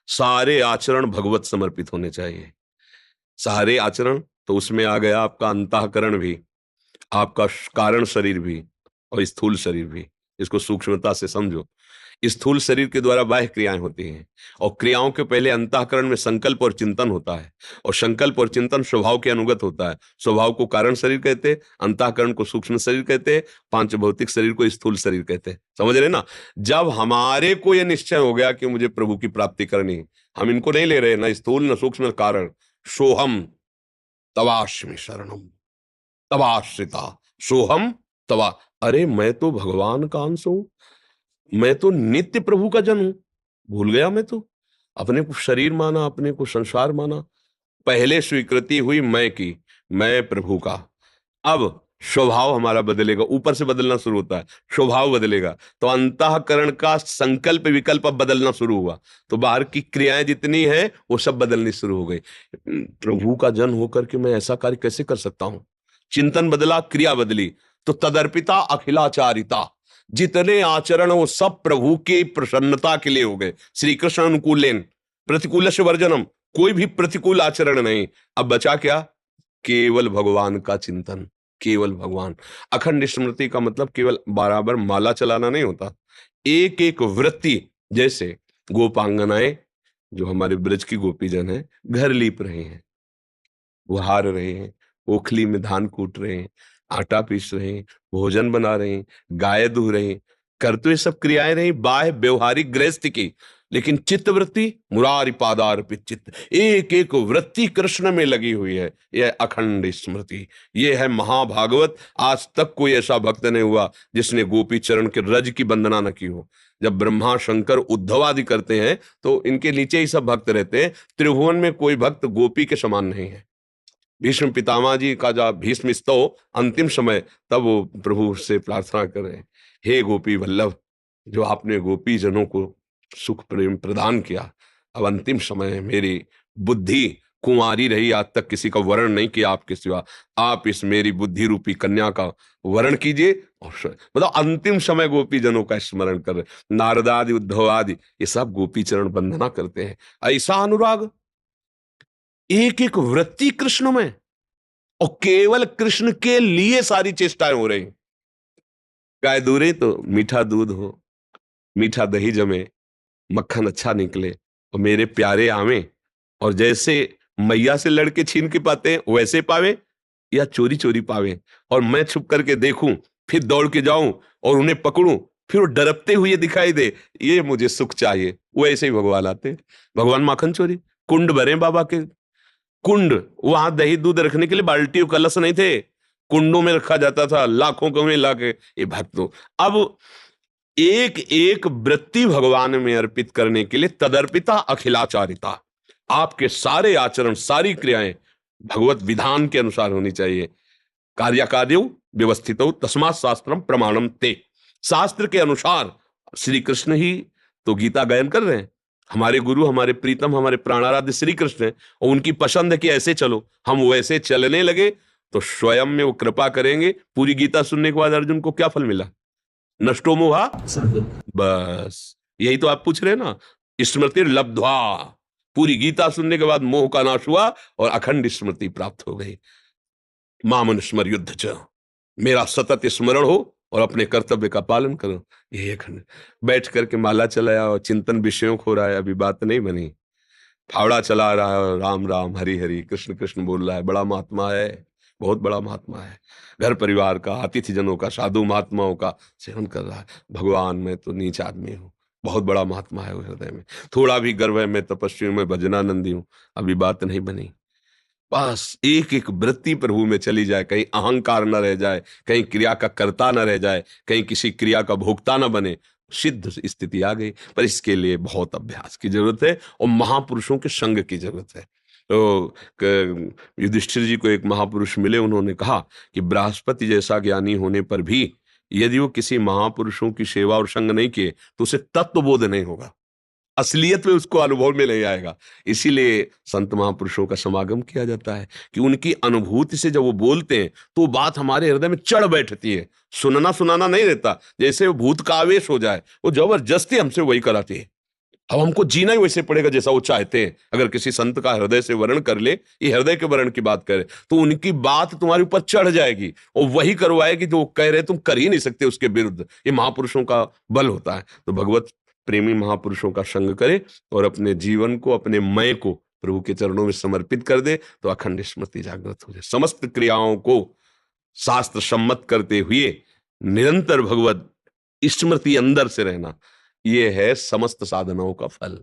सारे आचरण भगवत समर्पित होने चाहिए। सारे आचरण तो उसमें आ गया आपका अंतःकरण भी, आपका कारण शरीर भी और स्थूल शरीर भी। इसको सूक्ष्मता से समझो। स्थूल शरीर के द्वारा बाह्य क्रियाएं होती हैं और क्रियाओं के पहले अंतःकरण में संकल्प और चिंतन होता है और संकल्प और चिंतन स्वभाव के अनुगत होता है। स्वभाव को कारण शरीर कहते हैं, अंतःकरण को सूक्ष्म शरीर कहते हैं, पांच भौतिक शरीर को स्थूल शरीर कहते हैं। समझ रहे ना? जब हमारे को यह निश्चय हो गया कि मुझे प्रभु की प्राप्ति करनी है, हम इनको नहीं ले रहे, ना स्थूल न सूक्ष्म न कारण। सोहम तवास्मि शरणम तवाश्रिता, सोहम तवा। अरे मैं तो भगवान का अंश हूं, मैं तो नित्य प्रभु का जन हूं। भूल गया मैं तो, अपने को शरीर माना, अपने को संसार माना। पहले स्वीकृति हुई मैं की, मैं प्रभु का। अब स्वभाव हमारा बदलेगा, ऊपर से बदलना शुरू होता है, स्वभाव बदलेगा तो अंतःकरण का संकल्प विकल्प अब बदलना शुरू हुआ, तो बाहर की क्रियाएं जितनी है वो सब बदलनी शुरू हो गई। प्रभु का जन होकर के मैं ऐसा कार्य कैसे कर सकता हूं? चिंतन बदला, क्रिया बदली, तो तदर्पिता अखिलाचारिता। जितने आचरण वो सब प्रभु की प्रसन्नता के लिए हो गए। श्री कृष्ण अनुकूलेन प्रतिकूल से वर्जनम, कोई भी प्रतिकूल आचरण नहीं। अब बचा क्या? केवल भगवान का चिंतन, केवल भगवान। अखंड स्मृति का मतलब केवल बराबर माला चलाना नहीं होता, एक एक वृत्ति। जैसे गोपांगनाएं जो हमारे ब्रज की गोपीजन है, घर लीप रहे हैं, उहार रहे हैं, ओखली में धान कूट रहे हैं, आटा पीस रहे हैं, भोजन बना रहे हैं, गाय दूह रहे हैं, कर तो ये सब क्रियाएं रही बाह्य व्यवहारिक गृहस्थ की, लेकिन चित्त वृत्ति मुरारी पादार्पित चित्त, एक एक वृत्ति कृष्ण में लगी हुई है। यह अखंड स्मृति, यह है महाभागवत। आज तक कोई ऐसा भक्त नहीं हुआ जिसने गोपी चरण के रज की वंदना न की हो। जब ब्रह्मा शंकर उद्धव आदि करते हैं तो इनके नीचे ही सब भक्त रहते हैं। त्रिभुवन में कोई भक्त गोपी के समान नहीं है। भीष्म पितामह जी का जब भीष्म स्तव अंतिम समय, तब वो प्रभु से प्रार्थना कर रहे हैं, हे गोपी वल्लभ, जो आपने गोपी जनों को सुख प्रेम प्रदान किया, अब अंतिम समय मेरी बुद्धि कुंवारी रही, आज तक किसी का वर्ण नहीं किया आपके सिवा, आप इस मेरी बुद्धि रूपी कन्या का वर्ण कीजिए। और मतलब अंतिम समय गोपी जनों का स्मरण कर रहे। नारद आदि उद्धव आदि ये सब गोपी चरण वंदना करते हैं। ऐसा अनुराग, एक एक वृत्ति कृष्ण में, और केवल कृष्ण के लिए सारी चेष्टाएं हो रही। गाय दूरे तो मीठा दूध हो, मीठा दही जमे, मक्खन अच्छा निकले और मेरे प्यारे आवे, और जैसे मैया से लड़के छीन के पाते हैं वैसे पावे या चोरी चोरी पावे, और मैं छुप करके देखूं, फिर दौड़ के जाऊं और उन्हें पकड़ूं, फिर वो डरते हुए दिखाई दे, ये मुझे सुख चाहिए। वैसे ही भगवान आते। भगवान माखन चोरी, कुंड भरे बाबा के, कुंड, वहां दही दूध रखने के लिए बाल्टी और कलश नहीं थे, कुंडों में रखा जाता था, लाखों को में लाके। ये भक्तों, अब एक एक वृत्ति भगवान में अर्पित करने के लिए तदर्पिता अखिलाचारिता। आपके सारे आचरण, सारी क्रियाएं भगवत विधान के अनुसार होनी चाहिए। कार्याकार्यो व्यवस्थितो तस्मात् शास्त्रम प्रमाणम ते। शास्त्र के अनुसार श्री कृष्ण ही तो गीता गायन कर रहे हैं। हमारे गुरु, हमारे प्रीतम, हमारे प्राणाराध्य श्री कृष्ण हैं, और उनकी पसंद है कि ऐसे चलो, हम वैसे चलने लगे तो स्वयं में वो कृपा करेंगे। पूरी गीता सुनने के बाद अर्जुन को क्या फल मिला? नष्टो मोहा, बस यही तो आप पूछ रहे हैं ना। स्मृति लब्ध्वा, पूरी गीता सुनने के बाद मोह का नाश हुआ और अखंड स्मृति प्राप्त हो गई। मामन स्मर युद्ध च, मेरा सतत स्मरण हो और अपने कर्तव्य का पालन करो। यही अखंड। बैठ करके माला चलाया और चिंतन विषयों खो रहा है, अभी बात नहीं बनी। फावड़ा चला रहा है और राम राम हरि हरि कृष्ण कृष्ण बोल रहा है, बड़ा महात्मा है, बहुत बड़ा महात्मा है। घर परिवार का, अतिथि जनों का, साधु महात्माओं का सेवन कर रहा है। भगवान, मैं तो नीच आदमी हूँ, बहुत बड़ा महात्मा है हृदय में, थोड़ा भी गर्व है, मैं तपस्वी हूं, मैं भजनानंदी हूं, अभी बात नहीं बनी। बस एक एक वृत्ति प्रभु में चली जाए, कहीं अहंकार न रह जाए, कहीं क्रिया का कर्ता न रह जाए, कहीं किसी क्रिया का भोक्ता न बने, सिद्ध स्थिति आ गई। पर इसके लिए बहुत अभ्यास की जरूरत है और महापुरुषों के संग की जरूरत है। तो युधिष्ठिर जी को एक महापुरुष मिले, उन्होंने कहा कि बृहस्पति जैसा ज्ञानी होने पर भी यदि वो किसी महापुरुषों की सेवा और संग नहीं किए तो उसे तत्वबोध नहीं होगा, असलियत में उसको अनुभव में नहीं आएगा। इसीलिए संत महापुरुषों का समागम किया जाता है कि उनकी अनुभूति से जब वो बोलते हैं तो बात हमारे हृदय में चढ़ बैठती है। सुनना सुनाना नहीं रहता, जैसे वो भूत का आवेश हो जाए, वो जबरदस्ती हमसे वही कराती है। अब हमको जीना ही वैसे पड़ेगा जैसा वो चाहते हैं। अगर किसी संत का हृदय से वर्ण कर ले, ये हृदय के वर्ण की बात करे, तो उनकी बात तुम्हारे ऊपर चढ़ जाएगी और वही करवाएगी जो वो कह रहे, तुम कर ही नहीं सकते उसके विरुद्ध। ये महापुरुषों का बल होता है। तो भगवत प्रेमी महापुरुषों का संग करे और अपने जीवन को, अपने मैं को प्रभु के चरणों में समर्पित कर दे, तो अखंड स्मृति जागृत हो जाए। समस्त क्रियाओं को शास्त्र सम्मत करते हुए निरंतर भगवत स्मृति अंदर से रहना, ये है समस्त साधनाओं का फल।